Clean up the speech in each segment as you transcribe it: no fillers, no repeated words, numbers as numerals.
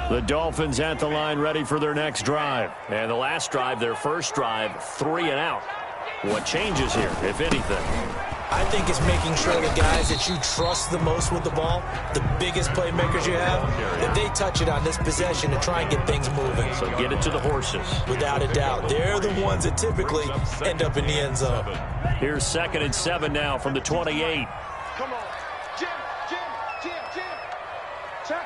The Dolphins at the line ready for their next drive. And the last drive, their first drive, 3 and out. What changes here, if anything? I think it's making sure the guys that you trust the most with the ball, the biggest playmakers you have, that they touch it on this possession to try and get things moving. So get it to the horses. Without a doubt. They're the ones that typically end up in the end zone. Here's 2nd and 7 now from the 28. Come on. Jim. Check.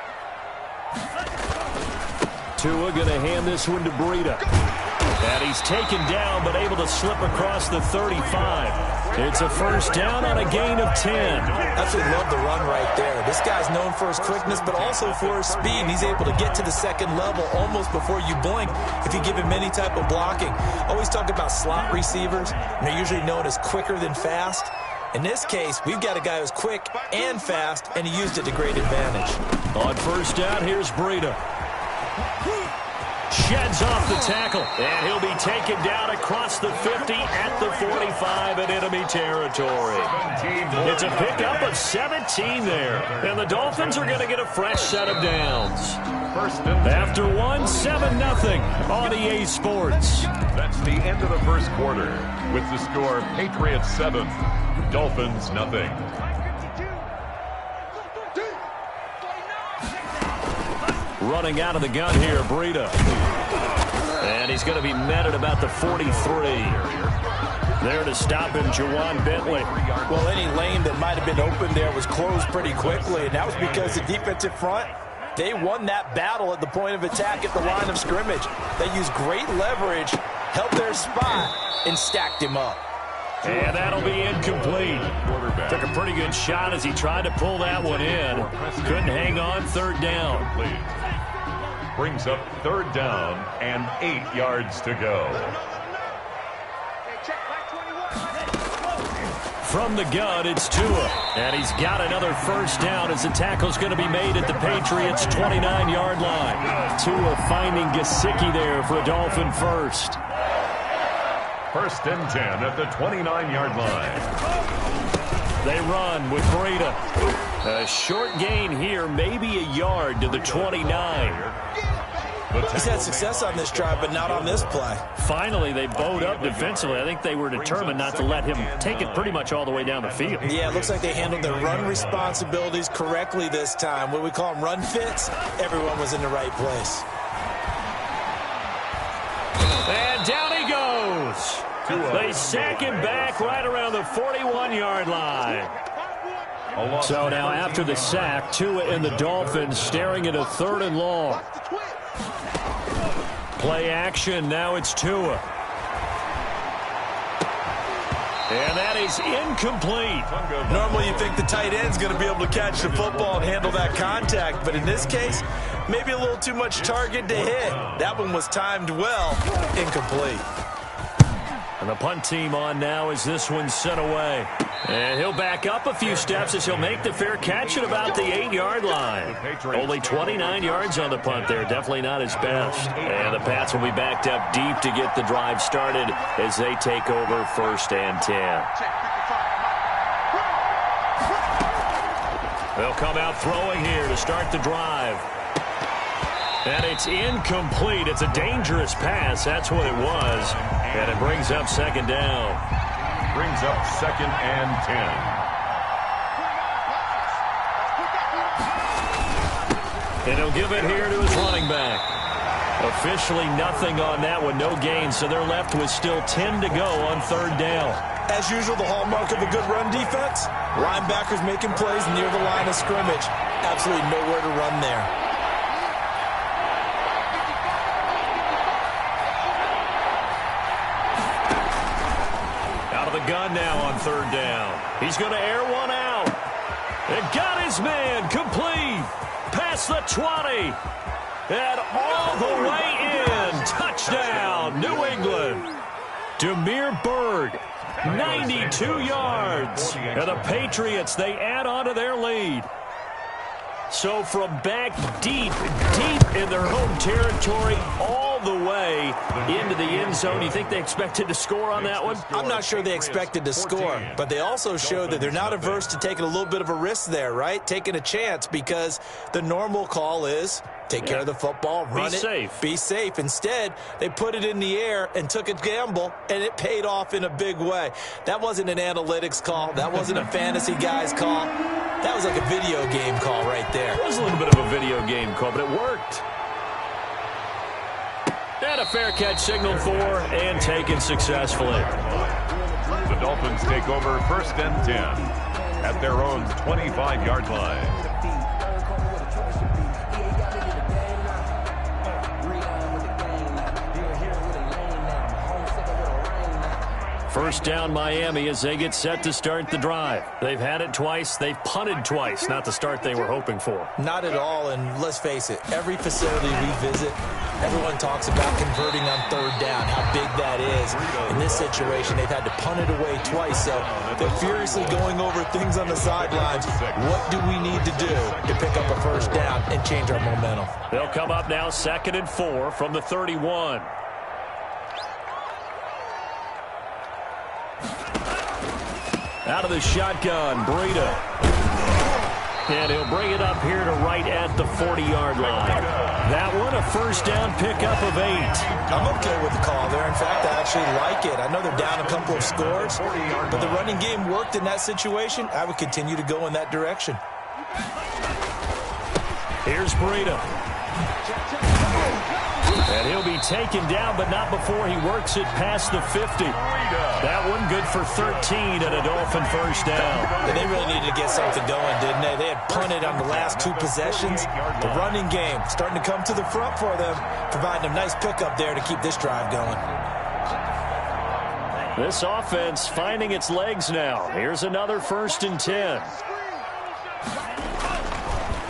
Tua going to hand this one to Breida. And he's taken down but able to slip across the 35. It's a first down on a gain of 10. Absolutely love the run right there. This guy's known for his quickness, but also for his speed. And he's able to get to the second level almost before you blink if you give him any type of blocking. Always talk about slot receivers, and they're usually known as quicker than fast. In this case, we've got a guy who's quick and fast, and he used it to great advantage. On first down, here's Breida. Sheds off the tackle, and he'll be taken down across the 50 at the 45 in enemy territory. It's a pickup of 17 there, and the Dolphins are going to get a fresh set of downs. After 7-0 on EA Sports. That's the end of the first quarter with the score Patriots 7, Dolphins 0. Running out of the gun here, Breida. And he's going to be met at about the 43. There to stop him, Juwan Bentley. Well, any lane that might have been open there was closed pretty quickly, and that was because the defensive front, they won that battle at the point of attack at the line of scrimmage. They used great leverage, held their spot, and stacked him up. And that'll be incomplete. Took a pretty good shot as he tried to pull that one in. Couldn't hang on, 3rd down. Brings up 3rd down and 8 yards to go. From the gun, it's Tua. And he's got another first down as the tackle's going to be made at the Patriots' 29-yard line. Tua finding Gesicki there for a Dolphin first. 1st and 10 at the 29-yard line. They run with Breida. A short gain here, maybe a yard to the 29. He's had success on this drive, but not on this play. Finally, they bowed up defensively. I think they were determined not to let him take it pretty much all the way down the field. Yeah, it looks like they handled their run responsibilities correctly this time. What we call them run fits, everyone was in the right place. And down he goes. They sack him back right around the 41-yard line. So now after the sack, Tua and the Dolphins staring at a 3rd and long. Play action, now it's Tua. And that is incomplete. Normally you think the tight end's going to be able to catch the football and handle that contact, but in this case, maybe a little too much target to hit. That one was timed well, incomplete. And the punt team on now as this one's sent away. And he'll back up a few steps as he'll make the fair catch at about the 8-yard line. Only 29 yards on the punt there. Definitely not his best. And the Pats will be backed up deep to get the drive started as they take over 1st and 10. They'll come out throwing here to start the drive. And it's incomplete. It's a dangerous pass. That's what it was. And it brings up 2nd down. Brings up 2nd and 10. And he'll give it here to his running back. Officially nothing on that one. No gain. So they're left with still 10 to go on 3rd down. As usual, the hallmark of a good run defense, linebackers making plays near the line of scrimmage. Absolutely nowhere to run there. Gun now on 3rd down. He's going to air one out. And got his man complete. Past the 20. And all the way in. Touchdown, New England. Demir Bird, 92 yards. And the Patriots, they add on to their lead. So from back deep in their home territory, all the way into the end zone. You think they expected to score on that one? I'm not sure they expected to score, but they also showed that they're not averse to taking a little bit of a risk there, right? Taking a chance, because the normal call is Take care of the football, run it, be safe. Instead, they put it in the air and took a gamble, and it paid off in a big way. That wasn't an analytics call. That wasn't a fantasy guy's call. That was like a video game call right there. It was a little bit of a video game call, but it worked. And a fair catch signaled for and taken successfully. The Dolphins take over 1st and 10 at their own 25-yard line. First down, Miami, as they get set to start the drive. They've had it twice. They've punted twice. Not the start they were hoping for. Not at all, and let's face it, every facility we visit, everyone talks about converting on 3rd down, how big that is. In this situation, they've had to punt it away twice, so they're furiously going over things on the sidelines. What do we need to do to pick up a 1st down and change our momentum? They'll come up now 2nd and 4 from the 31. Out of the shotgun, Breida. And he'll bring it up here to right at the 40-yard line. That one, a 1st down pickup of 8. I'm okay with the call there. In fact, I actually like it. I know they're down a couple of scores, but the running game worked in that situation. I would continue to go in that direction. Here's Breida. And he'll be taken down, but not before he works it past the 50. That one good for 13 and a Dolphin 1st down. And they really needed to get something going, didn't they? They had punted on the last 2 possessions. The running game starting to come to the front for them, providing a nice pickup there to keep this drive going. This offense finding its legs now. Here's another 1st and 10.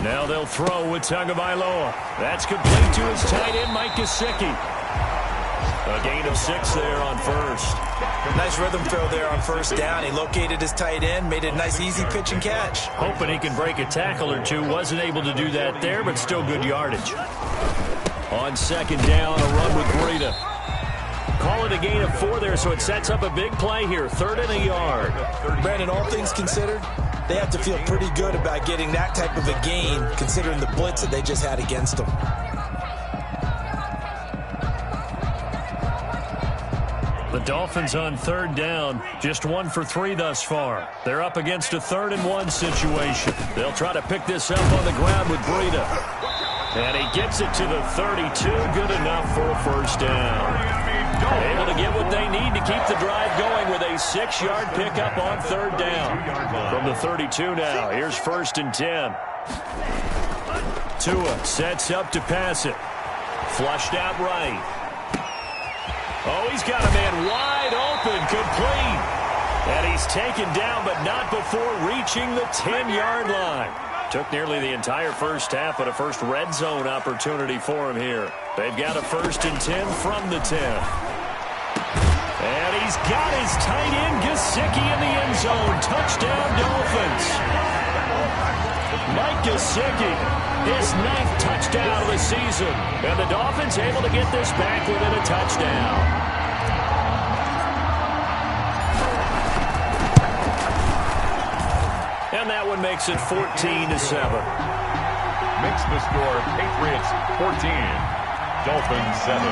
Now they'll throw with Tagovailoa. That's complete to his tight end, Mike Gesicki. A gain of 6 there on 1st. Nice rhythm throw there on 1st down. He located his tight end, made it a nice easy pitch and catch. Hoping he can break a tackle or two. Wasn't able to do that there, but still good yardage. On 2nd down, a run with Breida. Call it a gain of 4 there, so it sets up a big play here. 3rd and a yard. Brandon, all things considered, they have to feel pretty good about getting that type of a gain, considering the blitz that they just had against them. The Dolphins on 3rd down, just 1 for 3 thus far. They're up against a 3rd and 1 situation. They'll try to pick this up on the ground with Breida. And he gets it to the 32, good enough for a 1st down. Able to get what they need to keep the drive going with a 6-yard pickup on 3rd down. From the 32 now, here's 1st and 10. Tua sets up to pass it. Flushed out right. Oh, he's got a man wide open, complete. And he's taken down, but not before reaching the 10-yard line. Took nearly the entire first half, but a first red zone opportunity for him here. They've got a 1st and 10 from the 10. And he's got his tight end, Gesicki, in the end zone. Touchdown, Dolphins. Mike Gesicki, his 9th touchdown of the season. And the Dolphins able to get this back within a touchdown. And that one makes it 14-7. Makes the score Patriots 14, Dolphins 7.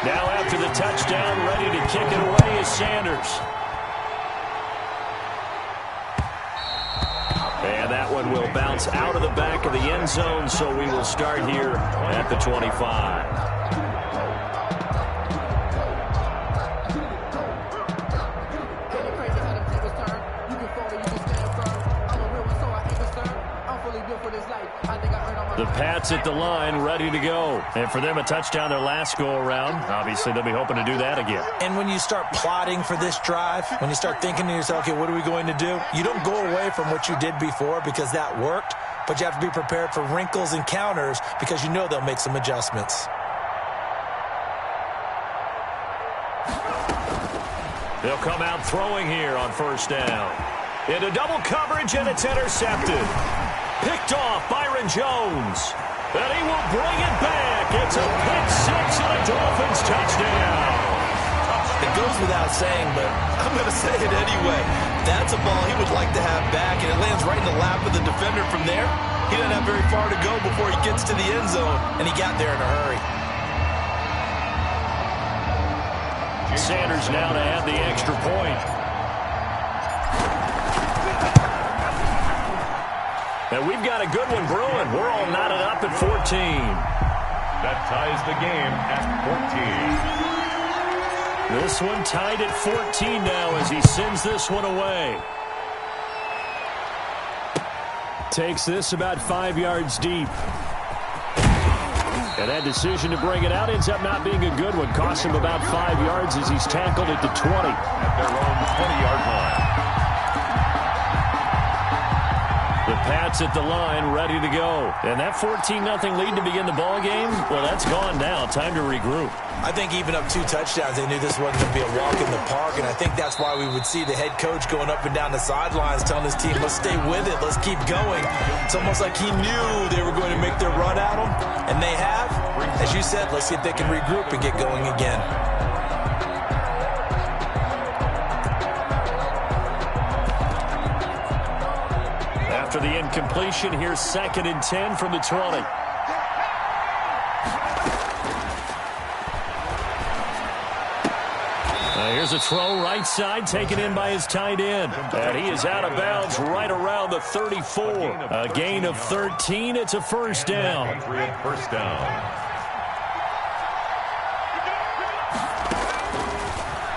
Now after the touchdown, ready to kick it away is Sanders. And that one will bounce out of the back of the end zone, so we will start here at the 25. The Pats at the line, ready to go. And for them, a touchdown their last go-around. Obviously, they'll be hoping to do that again. And when you start plotting for this drive, when you start thinking to yourself, okay, what are we going to do? You don't go away from what you did before because that worked, but you have to be prepared for wrinkles and counters because you know they'll make some adjustments. They'll come out throwing here on 1st down. Into double coverage, and it's intercepted. Picked off Byron Jones. And he will bring it back. It's a pick 6 and a Dolphins touchdown. It goes without saying, but I'm going to say it anyway. That's a ball he would like to have back, and it lands right in the lap of the defender from there. He doesn't have very far to go before he gets to the end zone, and he got there in a hurry. Sanders now to add the extra point. And we've got a good one brewing. We're all knotted up at 14. That ties the game at 14. This one tied at 14 now as he sends this one away. Takes this about 5 yards deep. And that decision to bring it out ends up not being a good one. Costs him about 5 yards as he's tackled at the 20. At their own 20-yard line. The Pats at the line, ready to go. And that 14-0 lead to begin the ball game, well, that's gone now. Time to regroup. I think even up 2 touchdowns, they knew this wasn't going to be a walk in the park, and I think that's why we would see the head coach going up and down the sidelines telling his team, let's stay with it, let's keep going. It's almost like he knew they were going to make their run at him, and they have. As you said, let's see if they can regroup and get going again. After the incompletion, here's 2nd and 10 from the 20. Here's a throw right side, taken in by his tight end. And he is out of bounds right around the 34. A gain of 13. It's a first down. First down.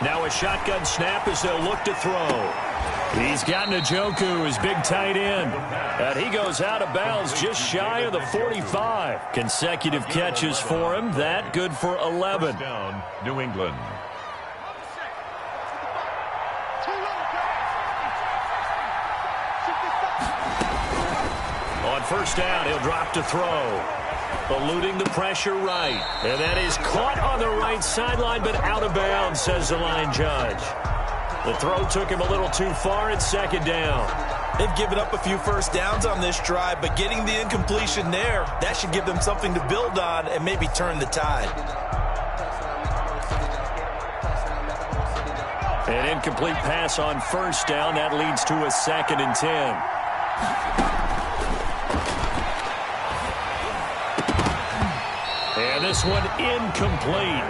Now a shotgun snap as they'll look to throw. He's got Njoku, his big tight end. And he goes out of bounds just shy of the 45. Consecutive catches for him. That good for 11. First down, New England. On first down, he'll drop to throw. Eluding the pressure right. And that is caught on the right sideline, but out of bounds, says the line judge. The throw took him a little too far. It's 2nd down. They've given up a few first downs on this drive, but getting the incompletion there, that should give them something to build on and maybe turn the tide. An incomplete pass on first down. That leads to a 2nd and 10. And this one incomplete.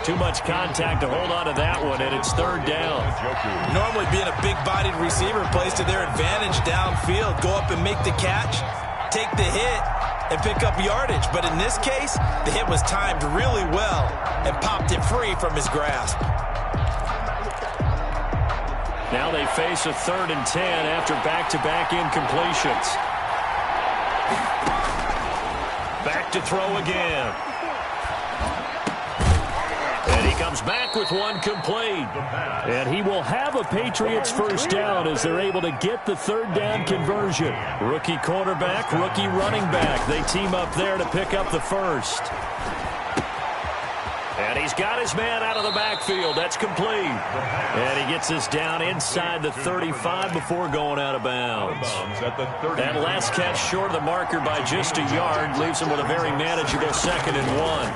Too much contact to hold on to that one, and it's 3rd down. Normally being a big-bodied receiver plays to their advantage downfield. Go up and make the catch, take the hit, and pick up yardage. But in this case, the hit was timed really well and popped it free from his grasp. Now they face a 3rd and 10 after back-to-back incompletions. Back to throw again. And he comes back with one complete. And he will have a Patriots first down as they're able to get the 3rd down conversion. Rookie quarterback, rookie running back. They team up there to pick up the first. And he's got his man out of the backfield. That's complete. And he gets us down inside the 35 before going out of bounds. That last catch short of the marker by just a yard leaves him with a very manageable 2nd and 1.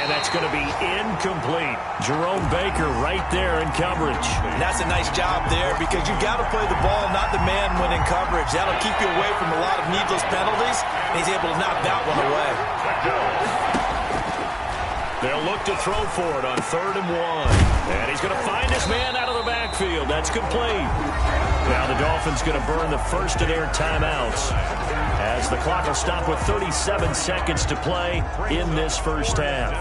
That's going to be incomplete. Jerome Baker right there in coverage. And that's a nice job there because you've got to play the ball, not the man when in coverage. That'll keep you away from a lot of needless penalties, and he's able to knock that one away. They'll look to throw for it on 3rd and 1. And he's going to find his man out of the backfield. That's complete. Now the Dolphins going to burn the first of their timeouts as the clock will stop with 37 seconds to play in this first half.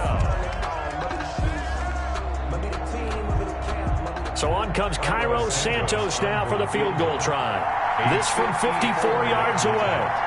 So on comes Cairo Santos now for the field goal try. This from 54 yards away.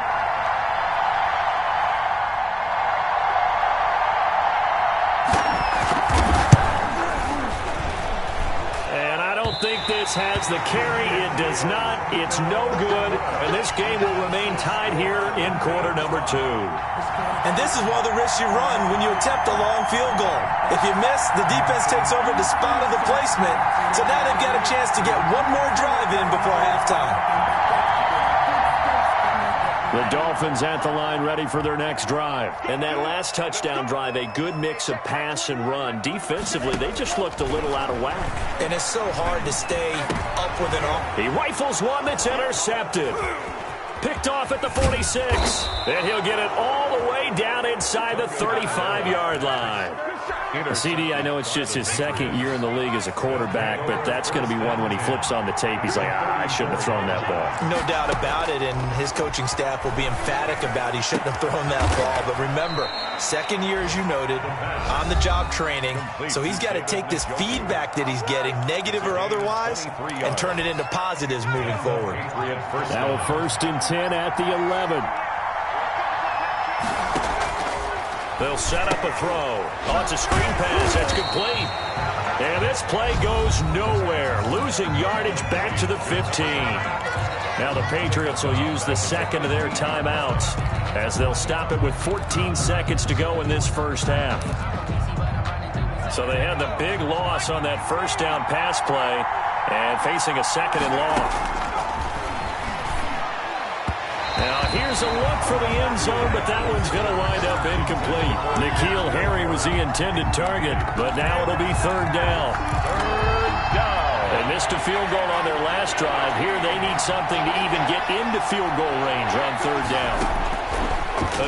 Think this has the carry. It does not. It's no good. And this game will remain tied here in quarter number 2. And this is one of the risks you run when you attempt a long field goal. If you miss, the defense takes over the spot of the placement. So now they've got a chance to get one more drive in before halftime. The Dolphins at the line ready for their next drive. And that last touchdown drive, a good mix of pass and run. Defensively, they just looked a little out of whack. And it's so hard to stay up with an off. He rifles one that's intercepted. Picked off at the 46. And he'll get it all the way down inside the 35-yard line. CD, I know it's just his second year in the league as a quarterback, but that's going to be one when he flips on the tape. He's like, I shouldn't have thrown that ball. No doubt about it, and his coaching staff will be emphatic about he shouldn't have thrown that ball. But remember, second year, as you noted, on-the-job training, so he's got to take this feedback that he's getting, negative or otherwise, and turn it into positives moving forward. Now 1st and 10 at the 11. They'll set up a throw. Oh, it's a screen pass. That's complete. And this play goes nowhere. Losing yardage back to the 15. Now the Patriots will use the second of their timeouts as they'll stop it with 14 seconds to go in this first half. So they had the big loss on that first down pass play and facing a second and long. Now, here's a look for the end zone, but that one's going to wind up incomplete. N'Keal Harry was the intended target, but now it'll be 3rd down. They missed a field goal on their last drive. Here they need something to even get into field goal range on 3rd down.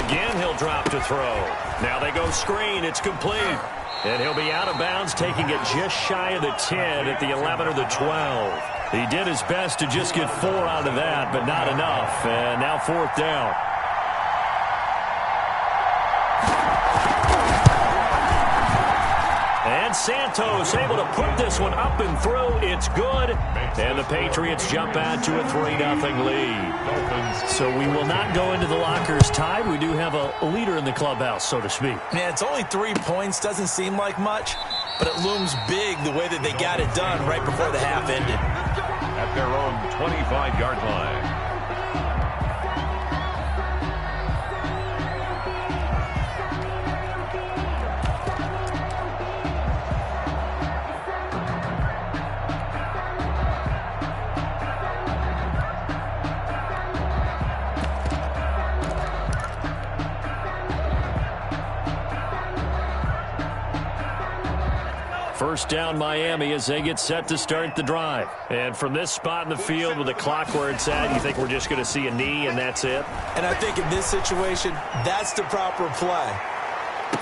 Again, he'll drop to throw. Now they go screen. It's complete. And he'll be out of bounds, taking it just shy of the 10 at the 11 or the 12. He did his best to just get 4 out of that, but not enough. And now 4th down. And Santos able to put this one up and through. It's good. And the Patriots jump out to a 3-0 lead. So we will not go into the lockers tied. We do have a leader in the clubhouse, so to speak. Yeah, it's only 3 points. Doesn't seem like much, but it looms big the way that they got it done right before the half ended. At their own 25-yard line. First down Miami as they get set to start the drive. And from this spot in the field with the clock where it's at, you think we're just going to see a knee and that's it? And I think in this situation, that's the proper play.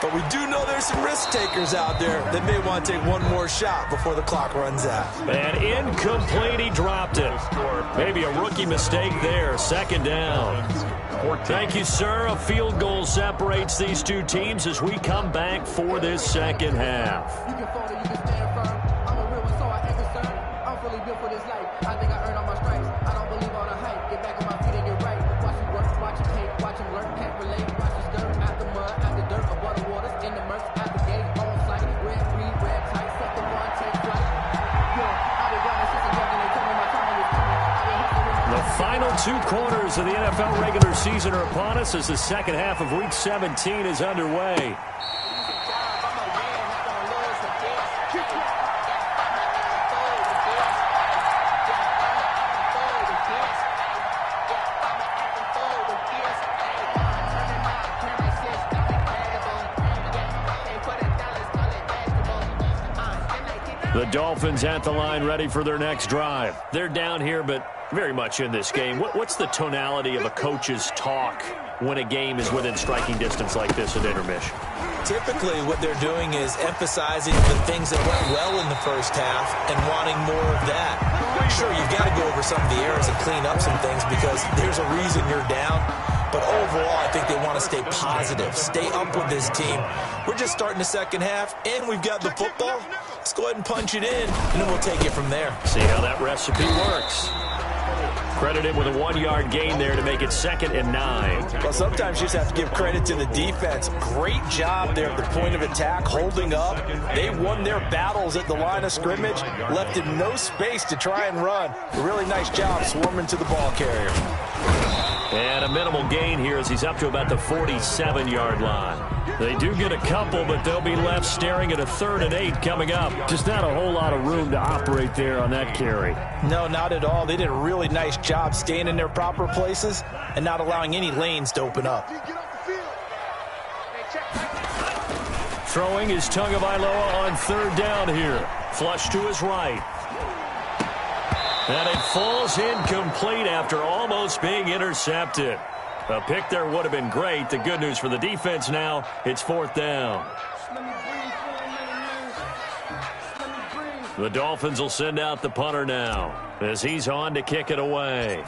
But we do know there's some risk takers out there that may want to take one more shot before the clock runs out. And incomplete, he dropped it. Maybe a rookie mistake there. 2nd down. Thank you, sir. A field goal separates these two teams as we come back for this second half. You can fall, you can stand firm. I'm a real one, so I ain't concerned. I'm fully built for this life. I think I earned all my stripes. I don't believe all the hype. Get back on my feet and get right. Watch him work, watch him hate, watch him learn, can't relate. Watch him skirt out the mud, out the dirt, above the waters, in the murk, out the gate, on site. Red, green, red, tight, set the one, take flight. I've been running since a young and they told me my time was coming. I've been hustling. The final 2 quarters of the NFL regular season are upon us as the second half of Week 17 is underway. The Dolphins at the line ready for their next drive. They're down here, but very much in this game. What's the tonality of a coach's talk when a game is within striking distance like this at intermission? Typically, what they're doing is emphasizing the things that went well in the first half and wanting more of that. Sure, you've got to go over some of the errors and clean up some things because there's a reason you're down. But overall, I think they want to stay positive, stay up with this team. We're just starting the second half, and we've got the football. Let's go ahead and punch it in, and then we'll take it from there. See how that recipe works. Credited with a 1-yard gain there to make it 2nd and 9. Well, sometimes you just have to give credit to the defense. Great job there at the point of attack, holding up. They won their battles at the line of scrimmage, left him no space to try and run. A really nice job swarming to the ball carrier. And a minimal gain here as he's up to about the 47-yard line. They do get a couple, but they'll be left staring at a 3rd and 8 coming up. Just not a whole lot of room to operate there on that carry. No, not at all. They did a really nice job staying in their proper places and not allowing any lanes to open up. Throwing is Tagovailoa on 3rd down here. Flush to his right. And it falls incomplete after almost being intercepted. A pick there would have been great. The good news for the defense now, it's 4th down. The Dolphins will send out the punter now as he's on to kick it away.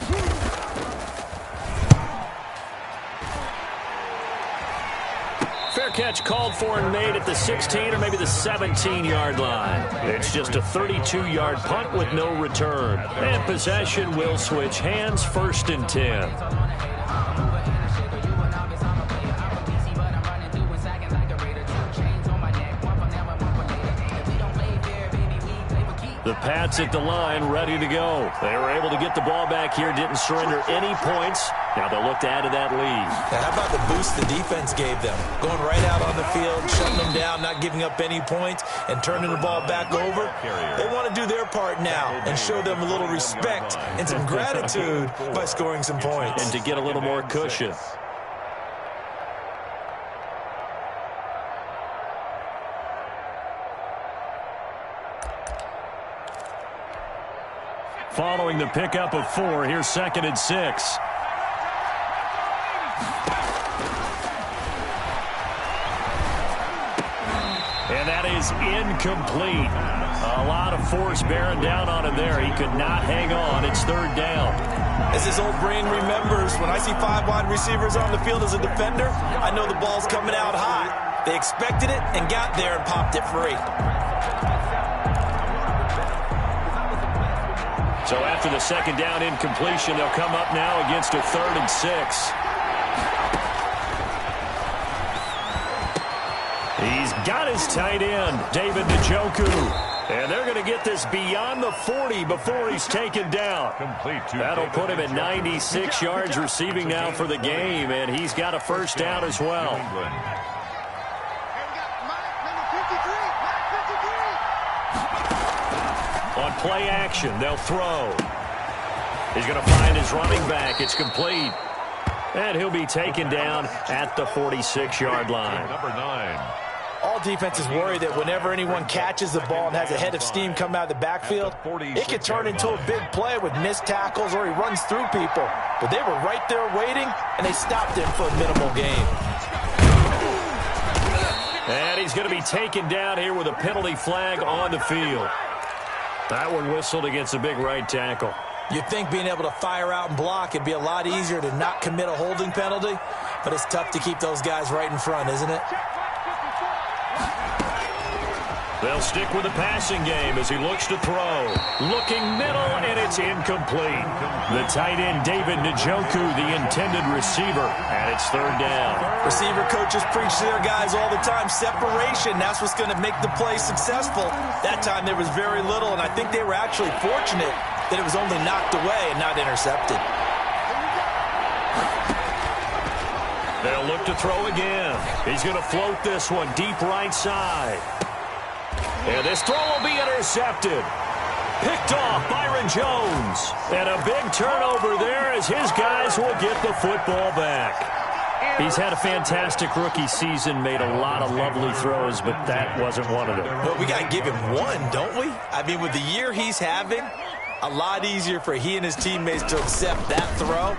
Fair catch called for and made at the 16 or maybe the 17-yard line. It's just a 32-yard punt with no return. And possession will switch hands, 1st and 10. The Pats at the line, ready to go. They were able to get the ball back here, didn't surrender any points. Now they'll look to add to that lead. Now, how about the boost the defense gave them? Going right out on the field, shutting them down, not giving up any points, and turning the ball back over. They want to do their part now and show them a little respect and some gratitude by scoring some points. And to get a little more cushion. Following the pickup of 4, here's 2nd and 6. And that is incomplete. A lot of force bearing down on him there. He could not hang on. It's 3rd down. As his old brain remembers, when I see 5 wide receivers on the field as a defender, I know the ball's coming out hot. They expected it and got there and popped it free. So after the 2nd down incompletion, they'll come up now against a 3rd and 6. He's got his tight end, David Njoku. And they're going to get this beyond the 40 before he's taken down. That'll put him at 96 yards receiving now for the game, and he's got a 1st down as well. On play action, they'll throw. He's going to find his running back. It's complete. And he'll be taken down at the 46-yard line. Number 9. All defenses worry that whenever anyone catches the ball and has a head of steam come out of the backfield, it could turn into a big play with missed tackles or he runs through people. But they were right there waiting, and they stopped him for a minimal gain. And he's going to be taken down here with a penalty flag on the field. That one whistled against a big right tackle. You'd think being able to fire out and block it'd be a lot easier to not commit a holding penalty, but it's tough to keep those guys right in front, isn't it? They'll stick with the passing game as he looks to throw. Looking middle, and it's incomplete. The tight end, David Njoku, the intended receiver, and it's 3rd down. Receiver coaches preach to their guys all the time. Separation, that's what's going to make the play successful. That time there was very little, and I think they were actually fortunate that it was only knocked away and not intercepted. They'll look to throw again. He's going to float this one deep right side. And this throw will be intercepted. Picked off Byron Jones. And a big turnover there as his guys will get the football back. He's had a fantastic rookie season, made a lot of lovely throws, but that wasn't one of them. Well, we got to give him one, don't we? I mean, with the year he's having, a lot easier for he and his teammates to accept that throw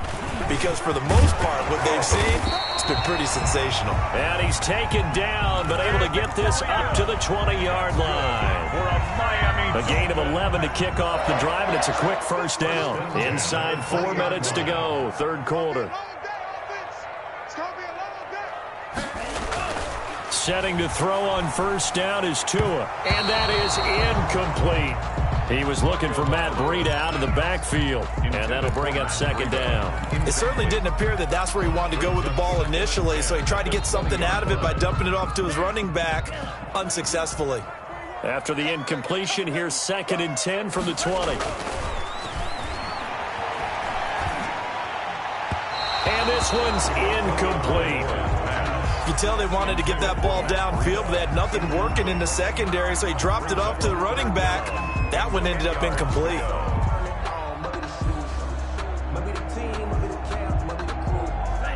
because for the most part, what they've seen, it's been pretty sensational. And he's taken down, but able to get this up to the 20-yard line. A gain of 11 to kick off the drive, and it's a quick 1st down. Inside 4 minutes to go, 3rd quarter. Setting to throw on 1st down is Tua, and that is incomplete. He was looking for Matt Breida out of the backfield, and that'll bring up 2nd down. It certainly didn't appear that that's where he wanted to go with the ball initially, so he tried to get something out of it by dumping it off to his running back unsuccessfully. After the incompletion, here's 2nd and 10 from the 20. And this one's incomplete. You tell they wanted to get that ball downfield, but they had nothing working in the secondary, so he dropped it off to the running back. That one ended up incomplete.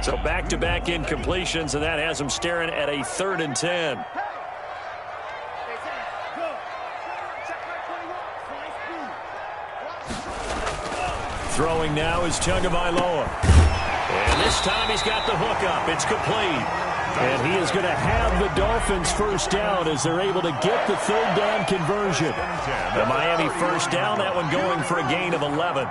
So back-to-back incompletions, and that has him staring at a 3rd and 10. Throwing now is Tagovailoa. And this time he's got the hook up. It's complete. And he is going to have the Dolphins first down as they're able to get the 3rd down conversion. The Miami first down, that one going for a gain of 11.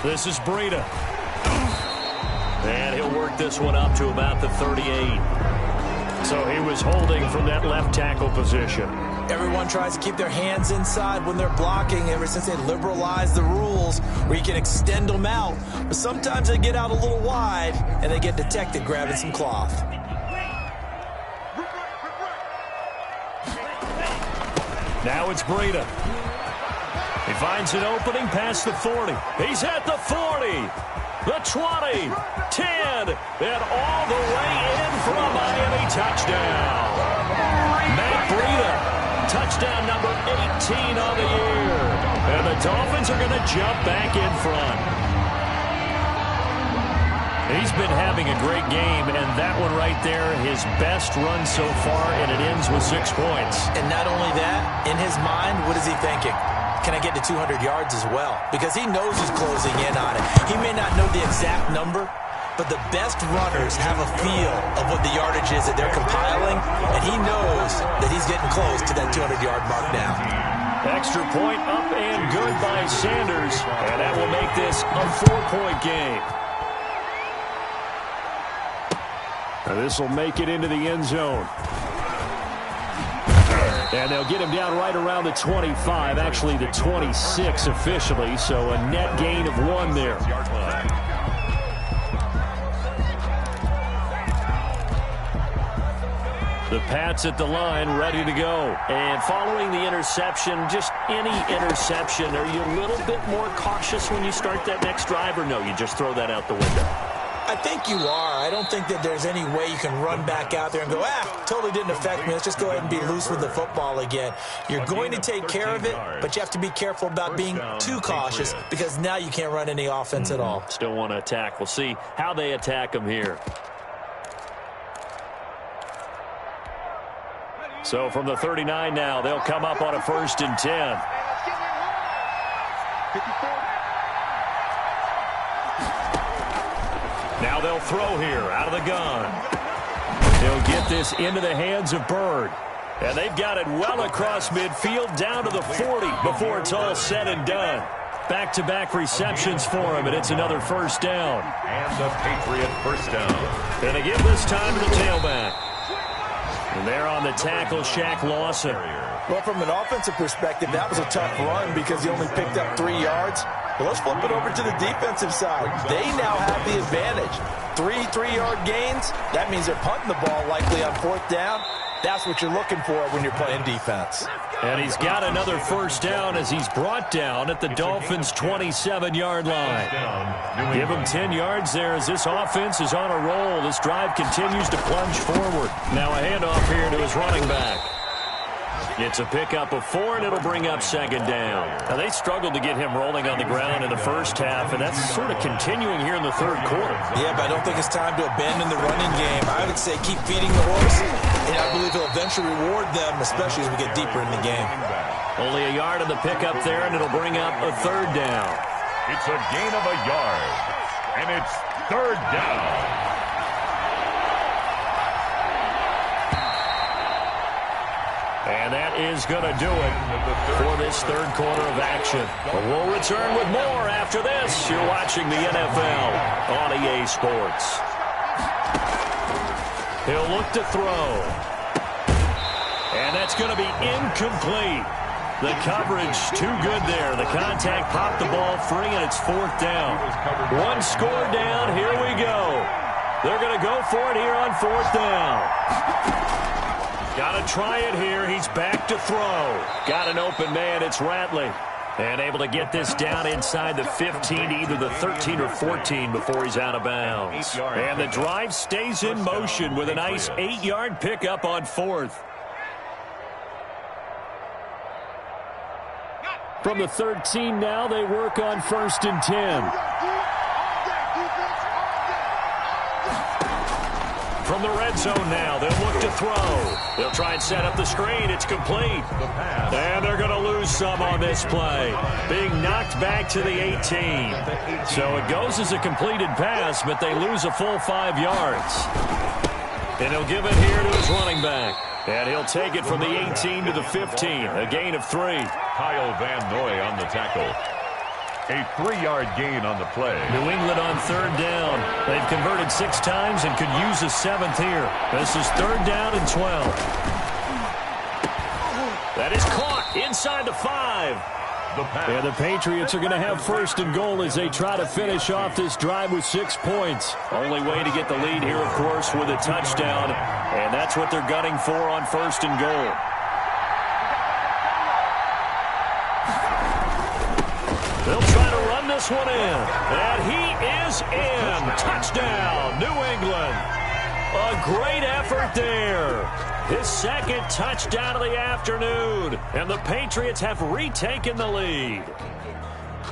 This is Breida. And he'll work this one up to about the 38. So he was holding from that left tackle position. Everyone tries to keep their hands inside when they're blocking ever since they liberalized the rules where you can extend them out. But sometimes they get out a little wide and they get detected grabbing some cloth. Now it's Breida. He finds an opening past the 40. He's at the 40, the 20, 10, and all the way in for a Miami touchdown. Matt Breida, touchdown number 18 on the year. And the Dolphins are going to jump back in front. He's been having a great game, and that one right there, his best run so far, and it ends with 6 points. And not only that, in his mind, what is he thinking? Can I get to 200 yards as well? Because he knows he's closing in on it. He may not know the exact number, but the best runners have a feel of what the yardage is that they're compiling, and he knows that he's getting close to that 200-yard mark now. Extra point up and good by Sanders, and that will make this a 4-point game. Now this will make it into the end zone. And they'll get him down right around the 25, actually the 26 officially, so a net gain of 1 there. The Pats at the line, ready to go. And following the interception, just any interception, are you a little bit more cautious when you start that next drive, or no, you just throw that out the window? I think you are. I don't think that there's any way you can run back out there and go, totally didn't affect me. Let's just go ahead and be loose with the football again. You're going to take care of it, but you have to be careful about being too cautious because now you can't run any offense at all. Still want to attack. We'll see how they attack them here. So from the 39 now, they'll come up on a 1st and 10. Now they'll throw here out of the gun. They'll get this into the hands of Bird. And they've got it well across midfield down to the 40 before it's all said and done. Back-to-back receptions for him, and it's another 1st down. And the Patriot first down. And they give this time to the tailback. And there on the tackle, Shaq Lawson. Well, from an offensive perspective, that was a tough run because he only picked up 3 yards. But let's flip it over to the defensive side. They now have the advantage. 3-3-yard gains, that means they're punting the ball likely on 4th down. That's what you're looking for when you're playing defense. And he's got another 1st down as he's brought down at the Dolphins' 27-yard line. Give him 10 yards there as this offense is on a roll. This drive continues to plunge forward. Now a handoff here to his running back. It's a pickup of 4, and it'll bring up 2nd down. Now, they struggled to get him rolling on the ground in the first half, and that's sort of continuing here in the 3rd quarter. Yeah, but I don't think it's time to abandon the running game. I would say keep feeding the horse, and I believe he'll eventually reward them, especially as we get deeper in the game. Only a yard on the pickup there, and it'll bring up a 3rd down. It's a gain of a yard, and it's 3rd down. And that is going to do it for this 3rd quarter of action. We'll return with more after this. You're watching the NFL on EA Sports. He'll look to throw. And that's going to be incomplete. The coverage too good there. The contact popped the ball free, and it's 4th down. 1 score down. Here we go. They're going to go for it here on 4th down. Got to try it here. He's back to throw. Got an open man. It's Ratley. And able to get this down inside the 15, either the 13 or 14 before he's out of bounds. And the drive stays in motion with a nice 8-yard pickup on 4th. From the 13 now, they work on 1st and 10. From the red zone now, they'll look to throw. They'll try and set up the screen. It's complete. And they're going to lose some on this play. Being knocked back to the 18. So it goes as a completed pass, but they lose a full 5 yards. And he'll give it here to his running back. And he'll take it from the 18 to the 15. A gain of 3. Kyle Van Noy on the tackle. A 3-yard gain on the play. New England on 3rd down. They've converted 6 times and could use a 7th here. This is 3rd down and 12. That is caught inside the 5. And the Patriots are going to have 1st and goal as they try to finish off this drive with 6 points. Only way to get the lead here, of course, with a touchdown. And that's what they're gunning for on 1st and goal. They'll try to run this one in. And he is in. Touchdown, New England. A great effort there. His 2nd touchdown of the afternoon. And the Patriots have retaken the lead.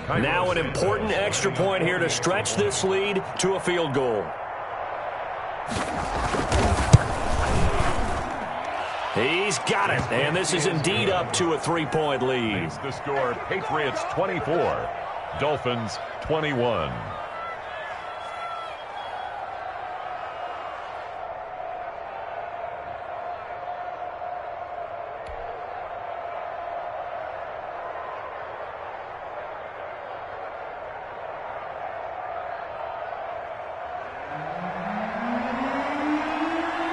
Now an important extra point here to stretch this lead to a field goal. He's got it, and this is indeed up to a 3-point lead. Makes the score Patriots 24, Dolphins 21.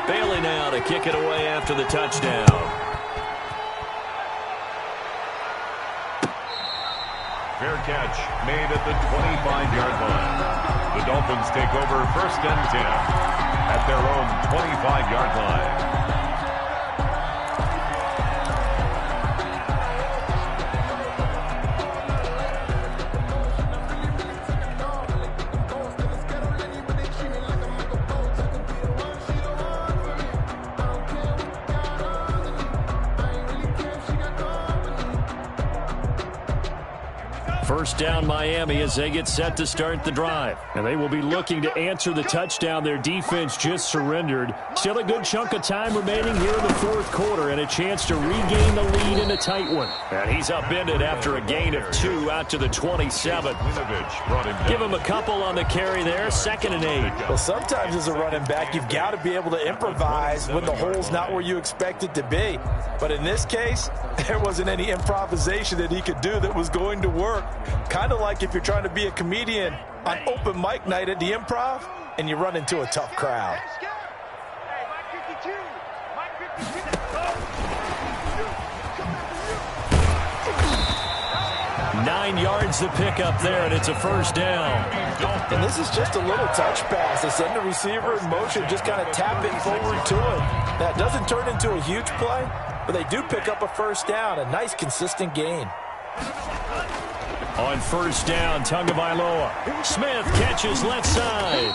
Bailey now to kick it away after the touchdown. Fair catch made at the 25-yard line. The Dolphins take over 1st and 10 at their own 25-yard line. First down Miami as they get set to start the drive. And they will be looking to answer the touchdown their defense just surrendered. Still a good chunk of time remaining here in the 4th quarter and a chance to regain the lead in a tight one. And he's upended after a gain of 2 out to the 27. Give him a couple on the carry there. 2nd and 8. Well, sometimes as a running back, you've got to be able to improvise when the hole's not where you expect it to be. But in this case, there wasn't any improvisation that he could do that was going to work. Kind of like if you're trying to be a comedian on open mic night at the Improv and you run into a tough crowd. 9 yards to pick up there, and it's a 1st down. And this is just a little touch pass. They send the receiver in motion, just kind of tap it forward to him. That doesn't turn into a huge play, but they do pick up a 1st down, a nice consistent gain. On 1st down, Tagovailoa. Smith catches left side.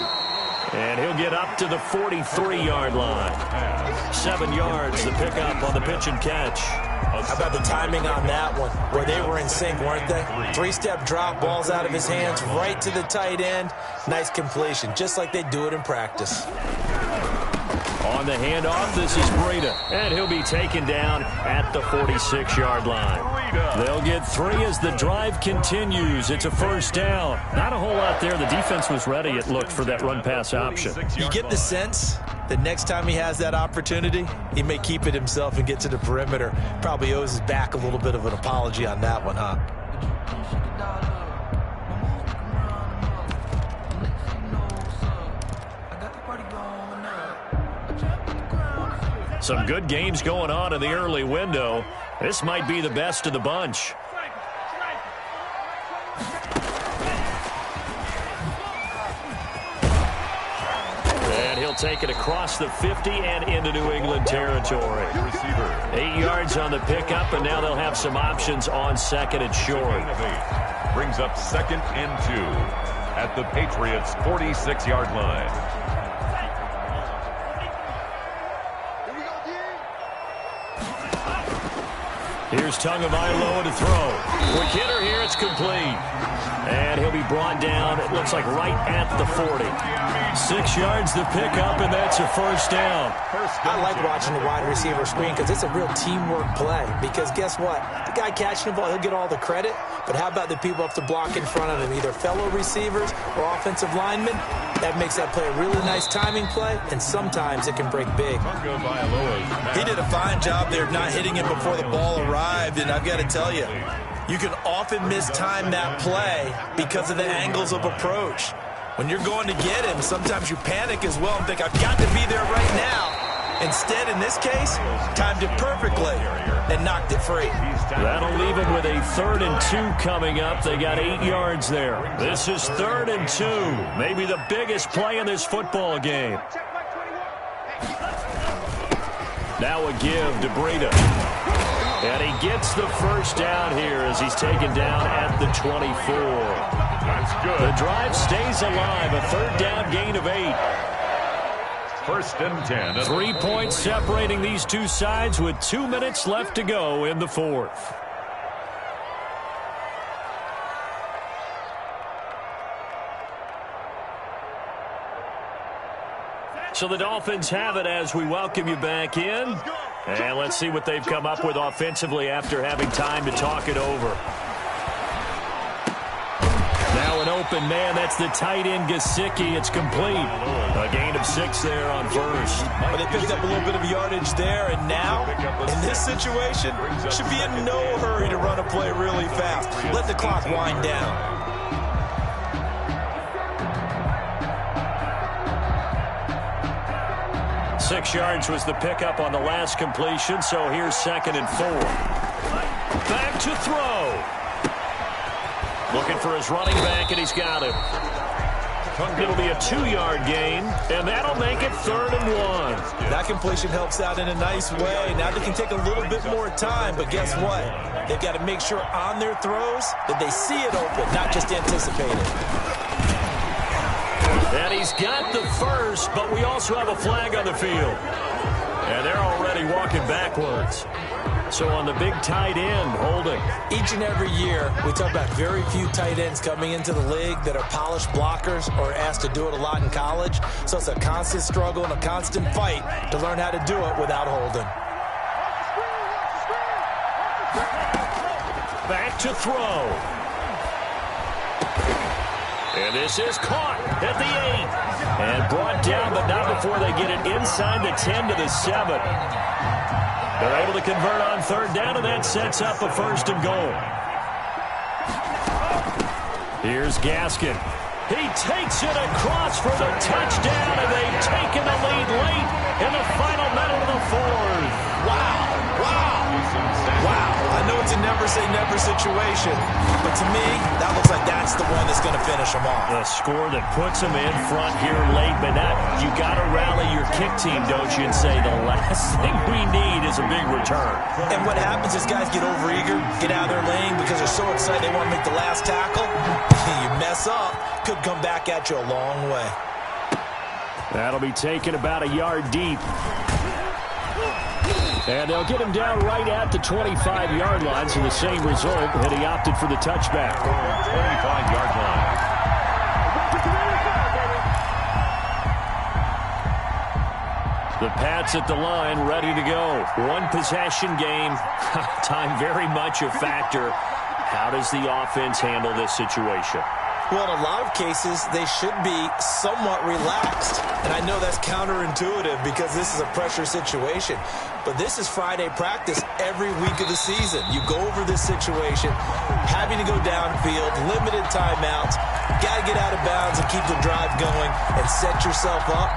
And he'll get up to the 43-yard line. 7 yards to pick up on the pitch and catch. How about the timing on that one, where they were in sync, weren't they? 3-step drop, balls out of his hands, right to the tight end. Nice completion, just like they do it in practice. On the handoff, this is Breida, and he'll be taken down at the 46-yard line. They'll get 3 as the drive continues. It's a 1st down. Not a whole lot there. The defense was ready, it looked, for that run-pass option. You get the sense that next time he has that opportunity, he may keep it himself and get to the perimeter. Probably owes his back a little bit of an apology on that one, huh? Some good games going on in the early window. This might be the best of the bunch. take it across the 50 and into New England territory. 8 yards on the pickup, and now they'll have some options on second and short. Brings up 2nd and 2 at the Patriots' 46-yard line. Here's Tagovailoa to throw. Quick hitter here, it's complete. And he'll be brought down, it looks like right at the 40. 6 yards to pick up, and that's a first down. I like watching the wide receiver screen because it's a real teamwork play. Because guess what? The guy catching the ball, he'll get all the credit. But how about the people up to block in front of him, either fellow receivers or offensive linemen? That makes that play a really nice timing play, and sometimes it can break big. He did a fine job there of not hitting him before the ball arrived, and I've got to tell you, you can often mistime that play because of the angles of approach. When you're going to get him, sometimes you panic as well and think, I've got to be there right now. Instead, in this case, timed it perfectly and knocked it free. That'll leave him with a 3rd and 2 coming up. They got 8 yards there. This is 3rd and 2. Maybe the biggest play in this football game. Now a give to Breida. And he gets the first down here as he's taken down at the 24. That's good. The drive stays alive. A 3rd down gain of 8. 1st and 10. 3 points separating these two sides with 2 minutes left to go in the 4th. So the Dolphins have it as we welcome you back in. And let's see what they've come up with offensively after having time to talk it over. Now an open man. That's the tight end, Gesicki. It's complete. A gain of 6 there on first. But they picked up a little bit of yardage there, and now, in this situation, should be in no hurry to run a play really fast. Let the clock wind down. Six yards was the pickup on the last completion, so here's 2nd and 4. Back to throw. Looking for his running back, and he's got him. It'll be a 2-yard gain, and that'll make it 3rd and 1. That completion helps out in a nice way. Now they can take a little bit more time, but guess what? They've got to make sure on their throws that they see it open, not just anticipate it. And he's got the first, but we also have a flag on the field. And they're already walking backwards. So on the big tight end, holding. Each and every year, we talk about very few tight ends coming into the league that are polished blockers or asked to do it a lot in college. So it's a constant struggle and a constant fight to learn how to do it without holding. Back to throw. And this is caught at the 8. And brought down, but not before they get it inside the 10 to the 7. They're able to convert on 3rd down, and that sets up a 1st and goal. Here's Gaskin. He takes it across for the touchdown, and they've taken the lead late in the final minute of the 4th. Wow. I know it's a never-say-never situation, but to me, that looks like that's the one that's going to finish them off. The score that puts them in front here late, but you got to rally your kick team, don't you, and say the last thing we need is a big return. And what happens is guys get overeager, get out of their lane because they're so excited they want to make the last tackle. You mess up, could come back at you a long way. That'll be taken about a yard deep. And they'll get him down right at the 25-yard line, so the same result, and he opted for the touchback. 25-yard line. The Pats at the line, ready to go. One possession game. Time very much a factor. How does the offense handle this situation? Well, in a lot of cases, they should be somewhat relaxed. And I know that's counterintuitive because this is a pressure situation. But this is Friday practice every week of the season. You go over this situation, having to go downfield, limited timeouts, got to get out of bounds and keep the drive going and set yourself up.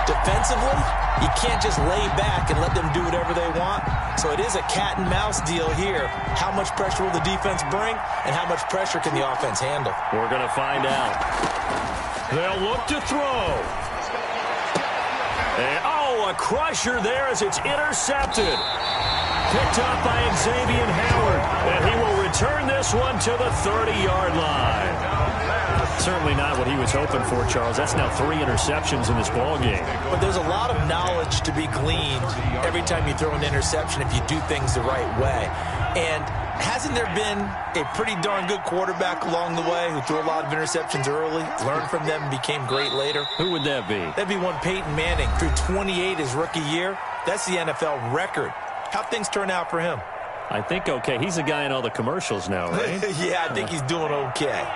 Defensively, you can't just lay back and let them do whatever they want. So it is a cat and mouse deal here. How much pressure will the defense bring and how much pressure can the offense handle? We're going to find out. They'll look to throw. And, oh, a crusher there as it's intercepted. Picked up by Xavier Howard, and he will return this one to the 30-yard line. Certainly not what he was hoping for, Charles. That's now 3 interceptions in this ballgame. But there's a lot of knowledge to be gleaned every time you throw an interception if you do things the right way. And hasn't there been a pretty darn good quarterback along the way who threw a lot of interceptions early, learned from them, and became great later? Who would that be? That'd be one Peyton Manning. Threw 28 his rookie year. That's the NFL record. How'd things turn out for him? I think okay. He's a guy in all the commercials now, right? Yeah, I think he's doing okay.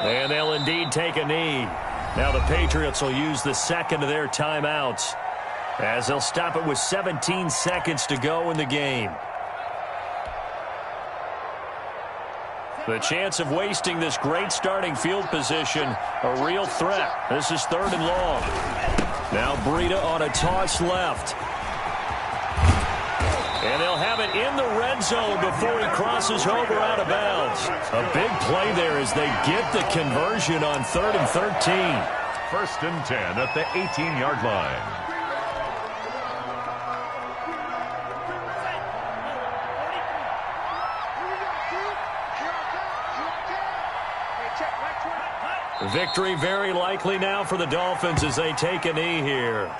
And they'll indeed take a knee. Now the Patriots will use the second of their timeouts as they'll stop it with 17 seconds to go in the game. The chance of wasting this great starting field position, a real threat. This is 3rd and long. Now Breida on a toss left. And they'll have it in the red zone before he crosses over out of bounds. A big play there as they get the conversion on 3rd and 13. 1st and 10 at the 18-yard line. Victory very likely now for the Dolphins as they take a knee here.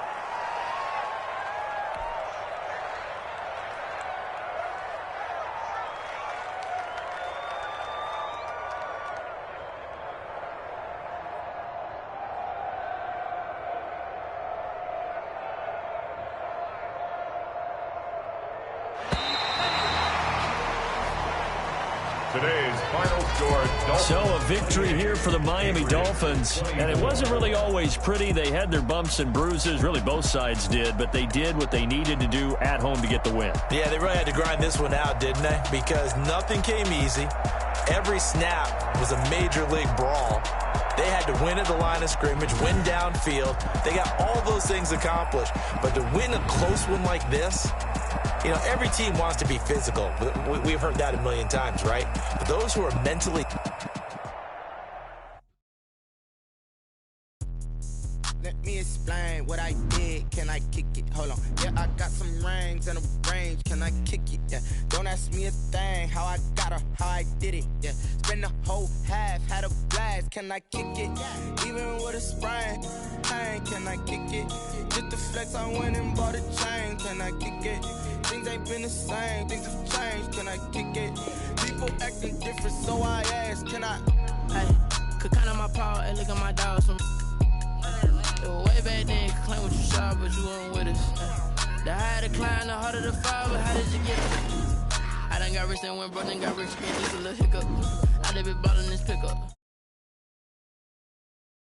Today's final score. So a victory here for the Miami Dolphins. And it wasn't really always pretty. They had their bumps and bruises. Really, both sides did. But they did what they needed to do at home to get the win. Yeah, they really had to grind this one out, didn't they? Because nothing came easy. Every snap was a major league brawl. They had to win at the line of scrimmage, win downfield. They got all those things accomplished. But to win a close one like this, you know, every team wants to be physical. We've heard that a million times, right? But those who are mentally... Let me explain what I did. Can I kick it? Hold on. Yeah, I got some rings and a range. Can I kick it? Yeah. Don't ask me a thing. How I got her, how I did it. Yeah. Spend the whole half, had a blast. Can I kick it? Even with a sprain. Pain, can I kick it? Just the flex, I went and bought a chain. Can I kick it? Things ain't been the same. Things have changed. Can I kick it? People acting different, so I ask. Can I? Hey, could count on my power and look at my dogs from. Way back then, you could claim what you saw, but you weren't with us. The higher the climb, the harder the fall, but how did you get it? I done got rich and went broke, then got rich again, just a little hiccup. I done been ballin' this pickup.